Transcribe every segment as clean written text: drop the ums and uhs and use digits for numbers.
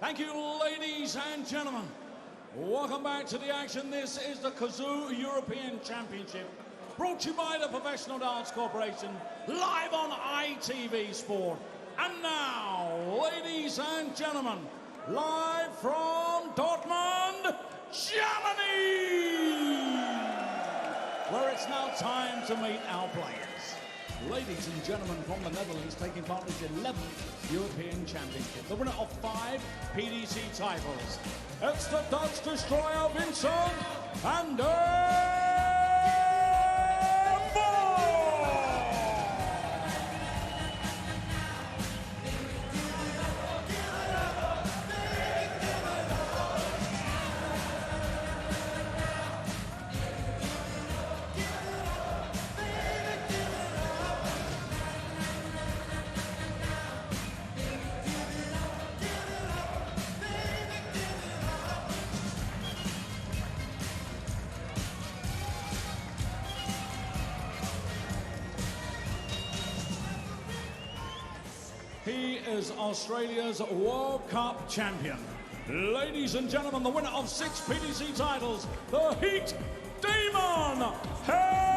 Thank you, ladies and gentlemen. Welcome back to the action. This is the Kazoo European Championship, brought to you by the Professional Darts Corporation, live on ITV Sport. And now, ladies and gentlemen, live from Dortmund, Germany, where it's now time to meet our players. Ladies and gentlemen from the Netherlands, taking part in the 11th European Championship, the winner of 5 PDC titles. It's the Dutch destroyer Vincent and Damon. He is Australia's World Cup champion. Ladies and gentlemen, the winner of 6 PDC titles, the Heat, Damon, Hera!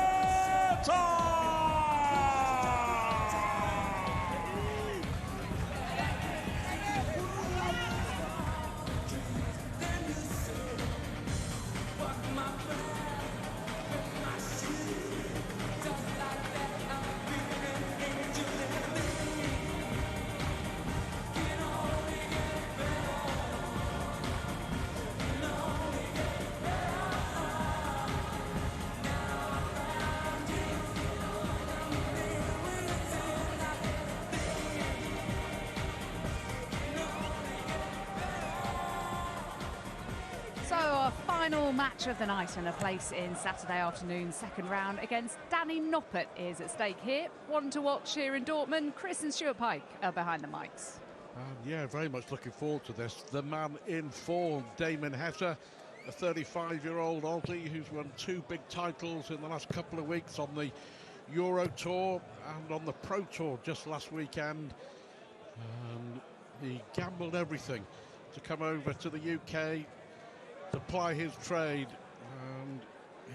So our final match of the night and a place in Saturday afternoon's second round against Danny Noppert is at stake here. One to watch here in Dortmund. Chris and Stuart Pike are behind the mics. Yeah, very much looking forward to this. The man in form, Damon Hera, a 35-year-old Aussie who's won 2 big titles in the last couple of weeks on the Euro Tour and on the Pro Tour just last weekend. He gambled everything to come over to the UK to ply his trade, and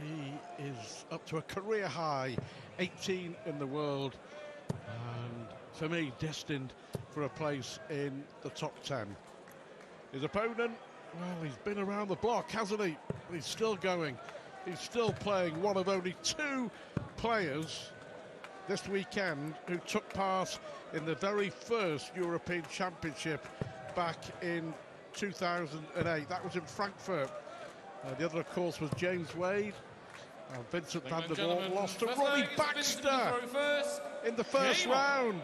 he is up to a career high 18 in the world, and for me destined for a place in the top 10. His opponent, well, he's been around the block, hasn't he? He's still going, he's still playing. One of only 2 players this weekend who took part in the very first European Championship back in 2008. That was in Frankfurt. The other, of course, was James Wade. Vincent van der Voort lost to Ronnie Baxter in the first round.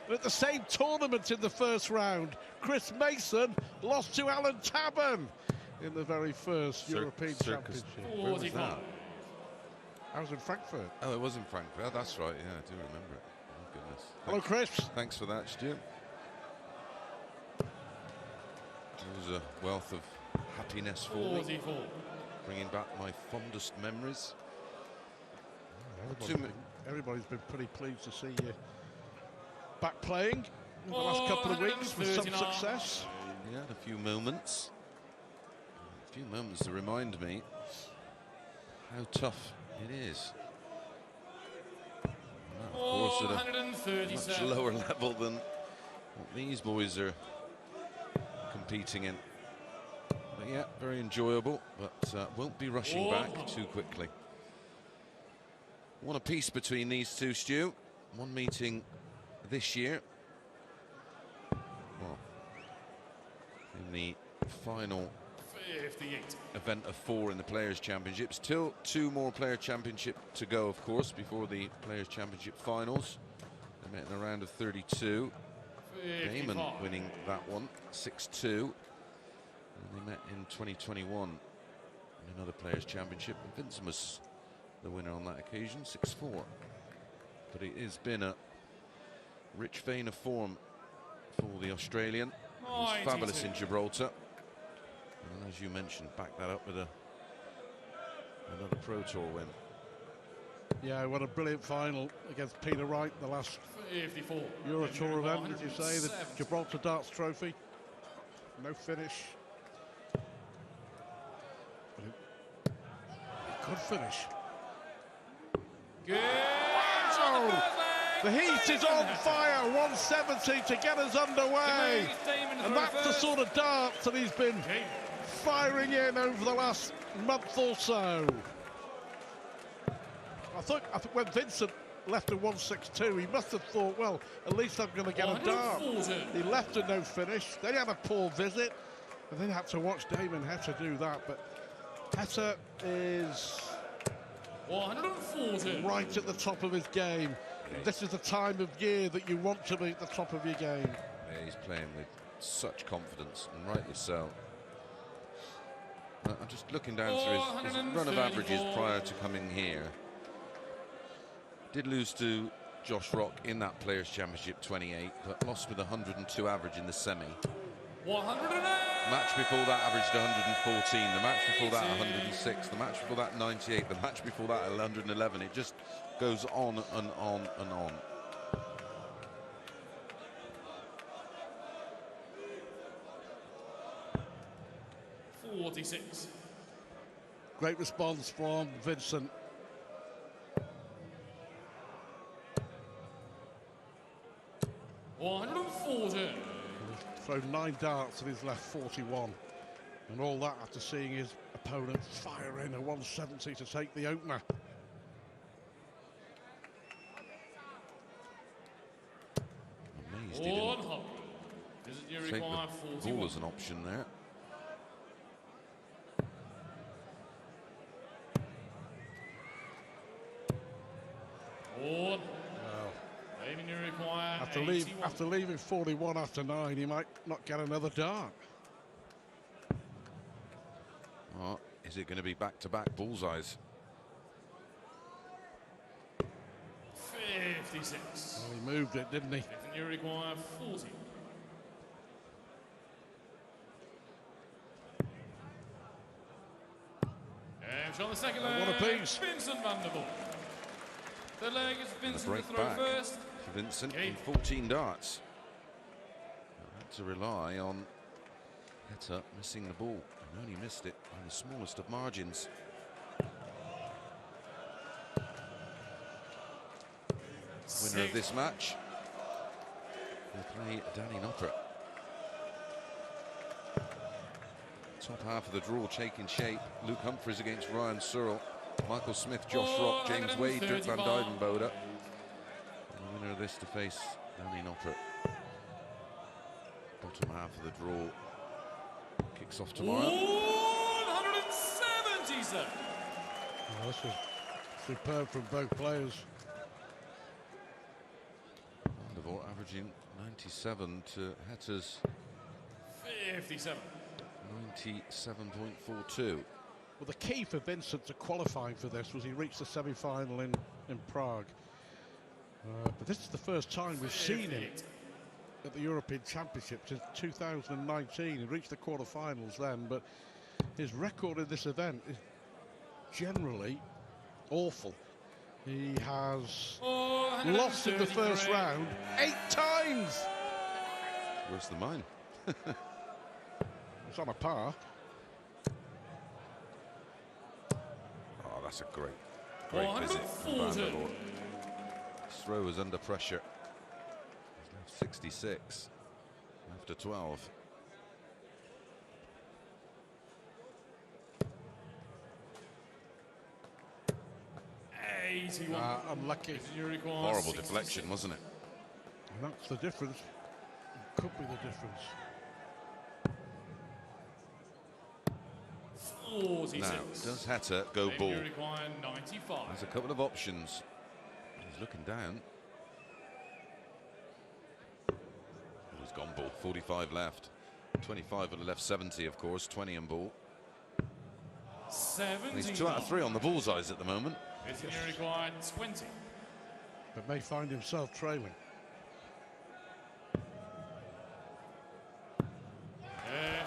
And at the same tournament in the first round, Chris Mason lost to Alan Tabern in the very first European Championship. Where was that? I was in Frankfurt. Oh, it was in Frankfurt. Oh, that's right. Yeah, I do remember it. Oh, goodness. Hello, Chris. Thanks for that, Stu. It was a wealth of happiness for me, bringing back my fondest memories. Everybody's been pretty pleased to see you back playing in the last couple of weeks with some success. Yeah, a few moments. A few moments to remind me how tough it is. Of course, at a much lower level than what these boys are competing in. But yeah, very enjoyable, but won't be rushing back too quickly. One apiece between these two, Stu. One meeting this year. Well, in the final 58 event of 4 in the Players' Championship. Still 2 more Player Championship to go, of course, before the Players' Championship finals. They met in a round of 32. Damon winning that one, 6-2. And they met in 2021 in another Players' Championship. And Vincent was the winner on that occasion, 6-4. But it has been a rich vein of form for the Australian. He was fabulous in Gibraltar. And as you mentioned, back that up with another Pro Tour win. Yeah, what a brilliant final against Peter Wright, the last 54. Euro Tour event, as you say, the Gibraltar Darts Trophy. No finish. But he could finish. Good. Wow! The heat is on fire. 170 to get us underway. And that's the sort of darts that he's been firing in over the last month or so. I think when Vincent left a 162, he must have thought, well, at least I'm going to get a dart. He left a no finish. They had a poor visit, and then had to watch Damon Hera do that. But Hera is 140. right at the top of his game. This is the time of year that you want to be at the top of your game. Yeah, he's playing with such confidence, and rightly so. I'm just looking down through his run of averages prior to coming here. Did lose to Josh Rock in that Players' Championship 28, but lost with 102 average in the semi. 108. Match before that averaged 114, the match before that 106, the match before that 98, the match before that 111. It just goes on and on and on. .46. Great response from Vincent. Thrown 9 darts and he's left 41. And all that after seeing his opponent fire in a 170 to take the opener. Amazed he didn't take the ball as an option there. After leaving 41 after 9, he might not get another dart. Oh, is it going to be back-to-back bullseyes? 56. Well, he moved it, didn't he? You require 40. And on the second leg, what a piece. Vincent van der Voort. The leg is Vincent to throw back first. For Vincent in 14 darts. Had to rely on Hera missing the ball, and only missed it by the smallest of margins. Winner of this match will play Danny Noppert. Top half of the draw taking shape. Luke Humphries against Ryan Searle. Michael Smith, Josh Rock, James Wade, Dirk van Dijvenbode. The winner of this to face Danny Noppert. Bottom half of the draw kicks off tomorrow. 170, sir. Well, this was superb from both players. Van der Voort averaging 97 to Hera's 57. 97.42. Well, the key for Vincent to qualifying for this was he reached the semi-final in Prague. But this is the first time we've seen him at the European Championship since 2019. He reached the quarterfinals then, but his record in this event is generally awful. He has lost in the first round 8 times. Worse than mine. It's on a par. Oh, that's a great visit from Van der Voort. His throw was under pressure. He's left 66 after 12. Unlucky. Horrible deflection, wasn't it? And that's the difference. Could be the difference. 46. Now, does Hera go ball? There's a couple of options. He's looking down. He's gone ball. 45 left. 25 on the left, 70, of course. 20 on ball. 70. He's 2 out of 3 on the bullseyes at the moment. It's required 20. But may find himself trailing.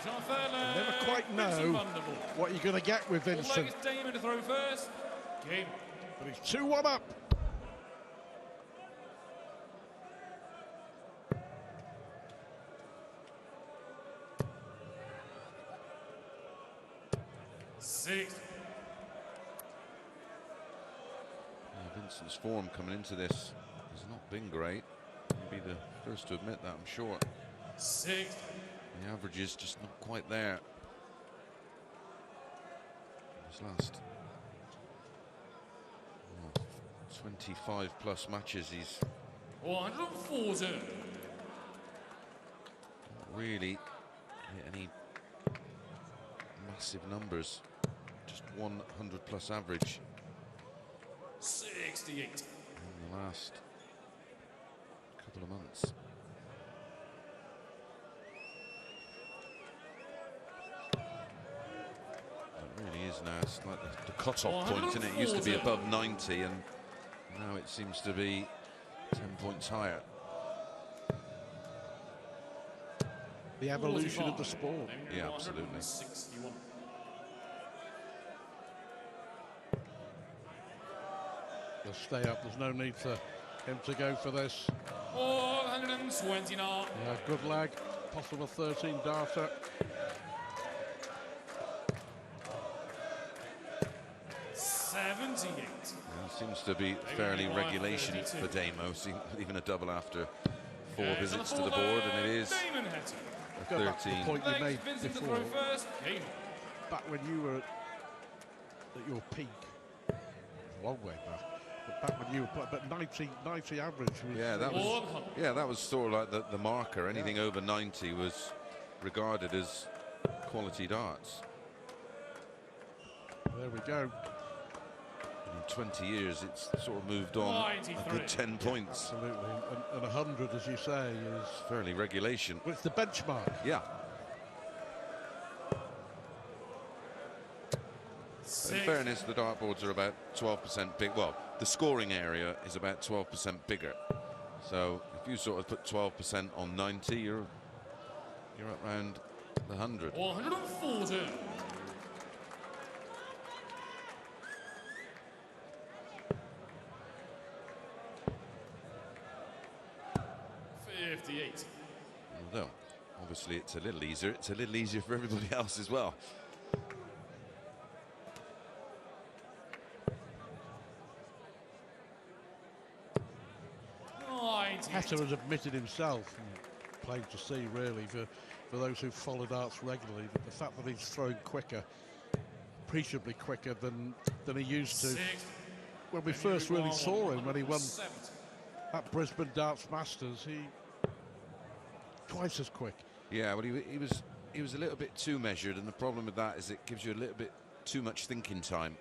Never quite know what you're going to get with Vincent. Damon to throw first. Game. But he's 2-1 up. 6. Vincent's form coming into this has not been great. He'll be the first to admit that, I'm sure. 6. The average is just not quite there. His last 25 plus matches, he's 140. not really hit any massive numbers. Just 100 plus average 68. in the last couple of months. It really is now. It's like the cut-off point, isn't it? It used to be above 90, and now it seems to be 10 points higher. The evolution of the sport. Yeah, absolutely. 61. He'll stay up. There's no need for him to go for this. 429. Yeah, good lag. Possible 13 darter. 78. Seems to be fairly regulation for Damo. Even a double after 4 visits to the board, and it is Damon a Go back to the 13. point you made Vincent to before. throw first. Damon. Back when you were at your peak, a long way back. But back when you were, but 90 average was. Yeah, that was sort of like the marker. Anything over 90 was regarded as quality darts. There we go. In 20 years, it's sort of moved on 93. a good 10 points. Absolutely. And 100, as you say, is. Fairly regulation. Well, it's the benchmark. Yeah. In fairness, the dartboards are about 12% big. Well, the scoring area is about 12% bigger. So if you sort of put 12% on 90, you're up around the 100. 140. 58. Although, obviously, it's a little easier. It's a little easier for everybody else as well. Heta has admitted himself, and plain to see really for those who follow darts regularly, that the fact that he's throwing quicker, appreciably quicker than he used to. When we first really saw him, when he won at Brisbane Darts Masters, he twice as quick. Yeah, well, he was a little bit too measured, and the problem with that is it gives you a little bit too much thinking time,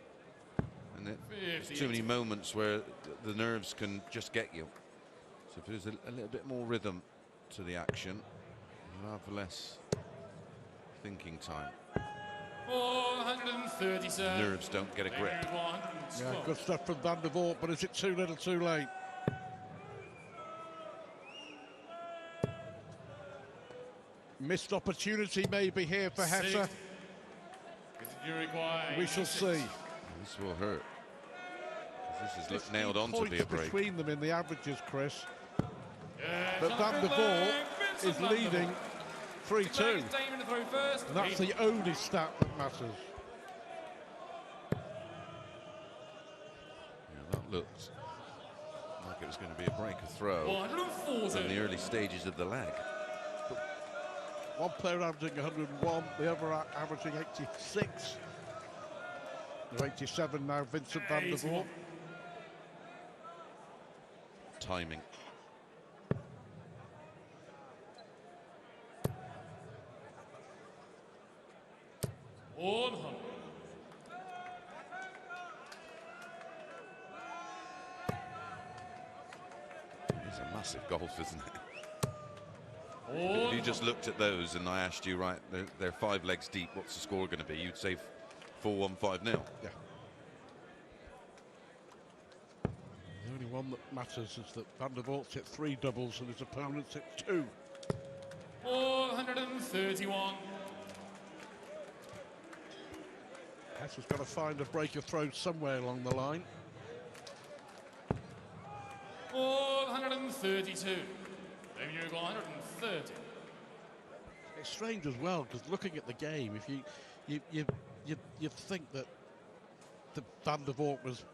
and there's too many moments where the nerves can just get you. So if there's a little bit more rhythm to the action, you'll have less thinking time. 437. Nerves don't get a grip. Yeah, good stuff from Van der Voort, but is it too little too late? Missed opportunity maybe here for Heta. We shall see. This will hurt. This is nailed on to be a break. Between them in the averages, Chris. But Van der Voort is leading 3-2. And that's the only stat that matters. Yeah, that looked like it was going to be a breaker throw in the early stages of the leg. One player averaging 101, the other averaging 86. 87 now, Vincent van der Voort. Timing. It's a massive golf, isn't it? If you just looked at those and I asked you, right, they're 5 legs deep, what's the score going to be? You'd say 4-1, 5-0. Yeah. The only one that matters is that Van der Voort's hit 3 doubles and his opponent's hit 2. 431. Heta's got to find a breaker throw somewhere along the line. 432. Maybe you're 130. it's strange as well, because looking at the game, if you think that the Van der Voort was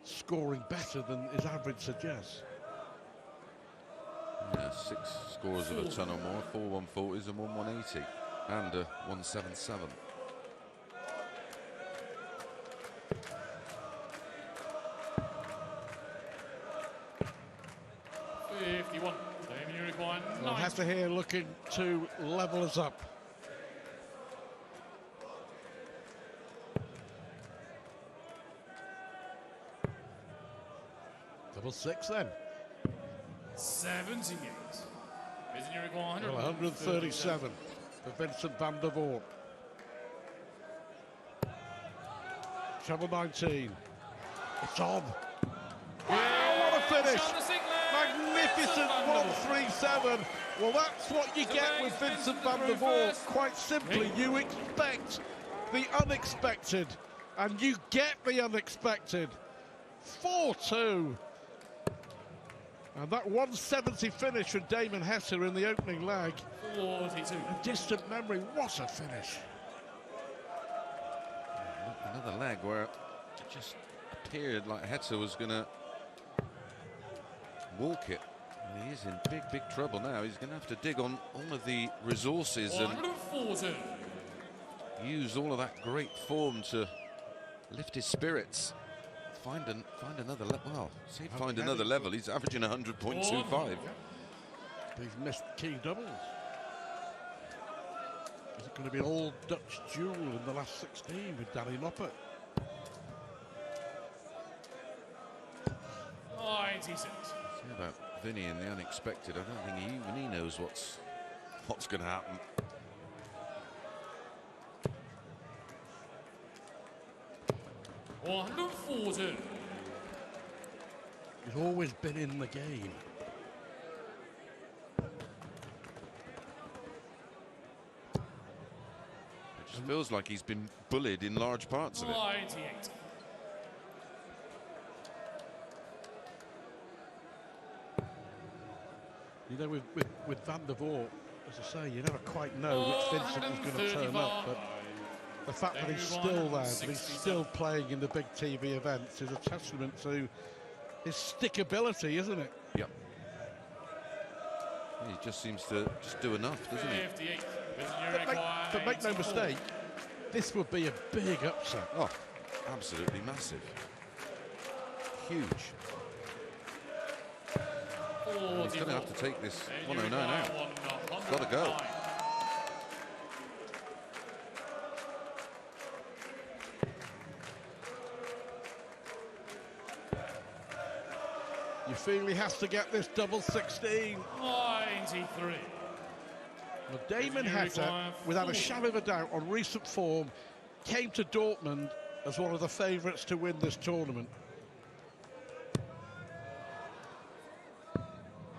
scoring better than his average suggests. Yeah, 6 scores of a ton or more, 4 140s and 1 180 and a 177. Well, Hera here looking to level us up. Double 6 then. 78. Well, 137 for Vincent van der Voort. Treble 19. It's on. Wow, what a finish! Magnificent 137. Well, that's what you get with Vincent van der Voort. Quite simply, you expect the unexpected, and you get the unexpected. 4-2. And that 170 finish from Damon Hera in the opening leg. 42. A distant memory, what a finish. Another leg where it just appeared like Hera was going to walk it. And he is in big, big trouble now. He's going to have to dig on all of the resources and use all of that great form to lift his spirits. Find another level. Well, say find another level. He's averaging 100.25. He's missed key doubles. Is it going to be an all Dutch duel in the last 16 with Danny Noppert? 96. See about Vinny and the unexpected. I don't think even he knows what's going to happen. He's always been in the game. It just feels like he's been bullied in large parts of it. 98. You know, with Van der Voort, as I say, you never quite know which Vincent is going to turn up, but the fact that he's still there, that he's still playing in the big TV events, is a testament to his stickability, isn't it? Yep. He just seems to just do enough, doesn't he? But make no mistake, this would be a big upset. Oh, absolutely massive. Huge. He's going to have to take this 109 out. He's got to go. You feel he has to get this double 16. 93. Well, Damon Hera, without a shadow of a doubt, on recent form, came to Dortmund as one of the favourites to win this tournament.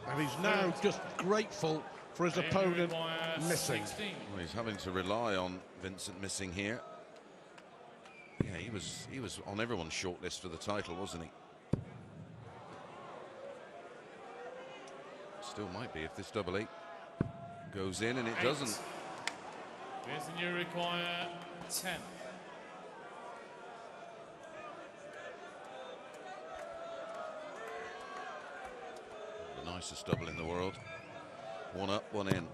And he's now just grateful for his opponent missing. Well, he's having to rely on Vincent missing here. Yeah, he was on everyone's shortlist for the title, wasn't he? Still might be if this double 8 goes in, and it doesn't. Vincent, you require 10. The nicest double in the world. One up, one in. On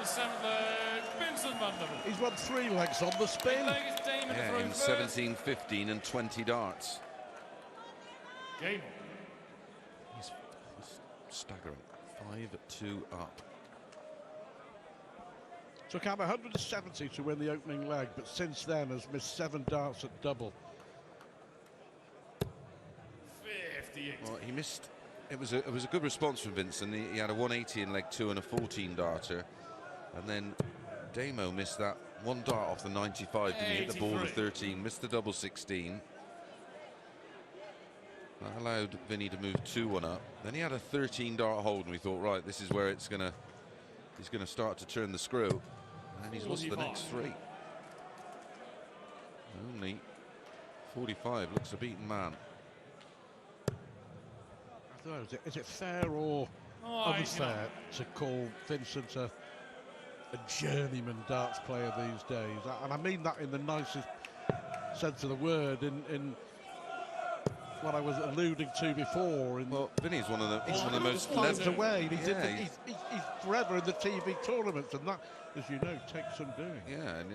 the 7th leg, Vincent van der Voort. He's won 3 legs on the spin. Yeah, in 17, 15 and 20 darts. Game. He's staggering. 5-2 up. Took out 170 to win the opening leg, but since then has missed 7 darts at double. 58. Well, he missed. It was a good response from Vincent. He had a 180 in leg 2 and a 14 darter, and then Damon missed that 1 dart off the 95. Didn't he hit the ball to 13? Missed the double 16. That allowed Vinny to move 2-1 up. Then he had a 13 dart hold, and we thought, right, this is where he's gonna start to turn the screw. And he's lost the next 3. Only 45, looks a beaten man. I don't know, is it fair or unfair to call Vincent a a journeyman darts player these days, and I mean that in the nicest sense of the word, in what I was alluding to before. Well, Vinny's one of the most finds a level. way. And Yeah, he's forever in the TV tournaments, and that, as you know, takes some doing. yeah, and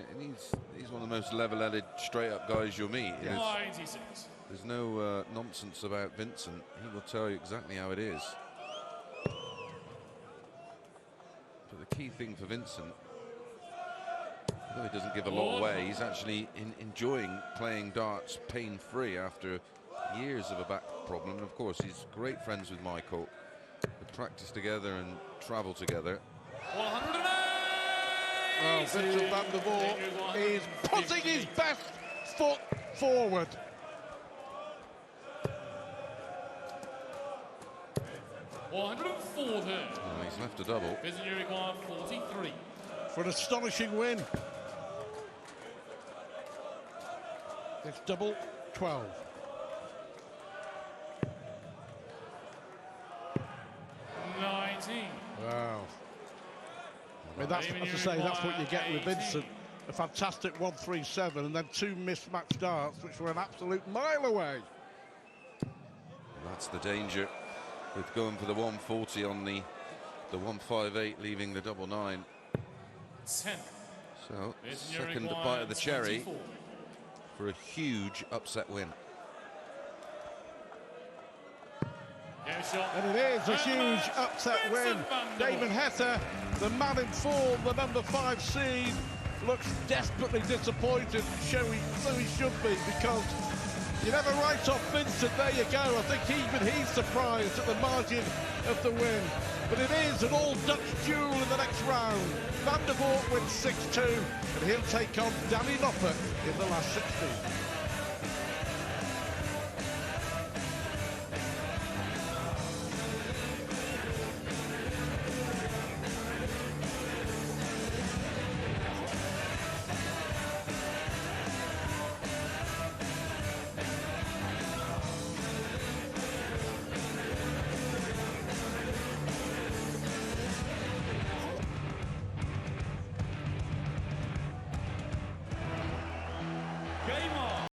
he's one of the most level-headed, straight-up guys you'll meet. Yeah. 96. There's no nonsense about Vincent. He will tell you exactly how it is. But the key thing for Vincent, although he doesn't give a lot away, he's actually enjoying playing darts pain-free after years of a back problem. And of course, he's great friends with Michael. They practice together and travel together. 108. Well, Vincent van der Voort is putting his best foot forward. Oh, He's left a double. Vincent, you require 43. For an astonishing win. It's double 12. 19. Wow. I mean, that's, as I say, that's what you get with Vincent. A fantastic 137 and then 2 mismatched darts, which were an absolute mile away. That's the danger with going for the 140 on the 158, leaving the double 9. 10. So, Vincent, you second require bite of the cherry 24. for a huge upset win. And it is a huge upset win. Damon Hera, the man in form, the number 5 seed, looks desperately disappointed, so he should be, because you never write off Vincent. There you go. I think even he's surprised at the margin of the win. But it is an all-Dutch duel in the next round. Van der Voort wins 6-2, and he'll take on Danny Noppert in the last 16.